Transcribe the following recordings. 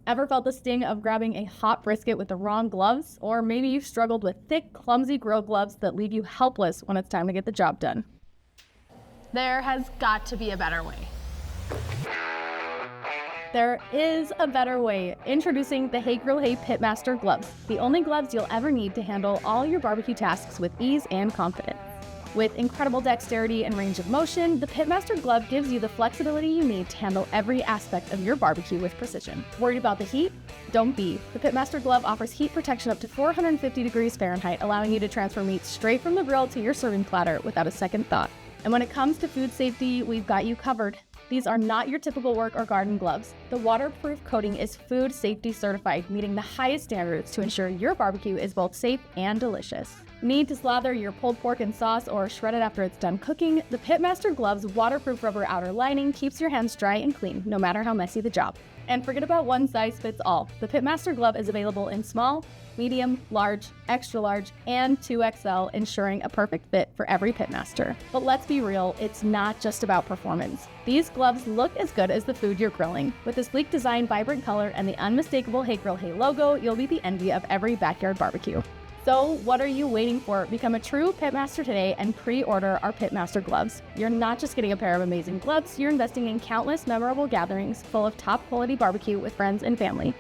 Ever felt the sting of grabbing a hot brisket with the wrong gloves? Or maybe you've struggled with thick, clumsy grill gloves that leave you helpless when it's time to get the job done. There has got to be a better way. There is a better way. Introducing the Hey Grill Hey Pitmaster Gloves, the only gloves you'll ever need to handle all your barbecue tasks with ease and confidence. With incredible dexterity and range of motion, the Pitmaster Glove gives you the flexibility you need to handle every aspect of your barbecue with precision. Worried about the heat? Don't be. The Pitmaster Glove offers heat protection up to 450 degrees Fahrenheit, allowing you to transfer meat straight from the grill to your serving platter without a second thought. And when it comes to food safety, we've got you covered. These are not your typical work or garden gloves. The waterproof coating is food safety certified, meeting the highest standards to ensure your barbecue is both safe and delicious. Need to slather your pulled pork in sauce or shred it after it's done cooking? The Pitmaster Gloves waterproof rubber outer lining keeps your hands dry and clean, no matter how messy the job. And forget about one size fits all. The Pitmaster Glove is available in small, medium, large, extra large, and 2XL, ensuring a perfect fit for every Pitmaster. But let's be real, it's not just about performance. These gloves look as good as the food you're grilling. With the sleek design, vibrant color, and the unmistakable Hey Grill Hey logo, you'll be the envy of every backyard barbecue. So what are you waiting for? Become a true Pitmaster today and pre-order our Pitmaster Gloves. You're not just getting a pair of amazing gloves, you're investing in countless memorable gatherings full of top quality barbecue with friends and family.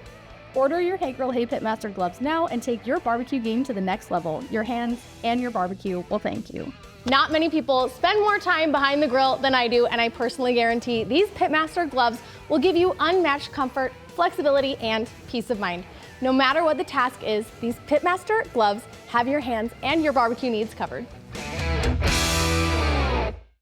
Order your Hey Grill Hey Pitmaster Gloves now and take your barbecue game to the next level. Your hands and your barbecue will thank you. Not many people spend more time behind the grill than I do, and I personally guarantee these Pitmaster Gloves will give you unmatched comfort, flexibility, and peace of mind. No matter what the task is, these Pitmaster Gloves have your hands and your barbecue needs covered.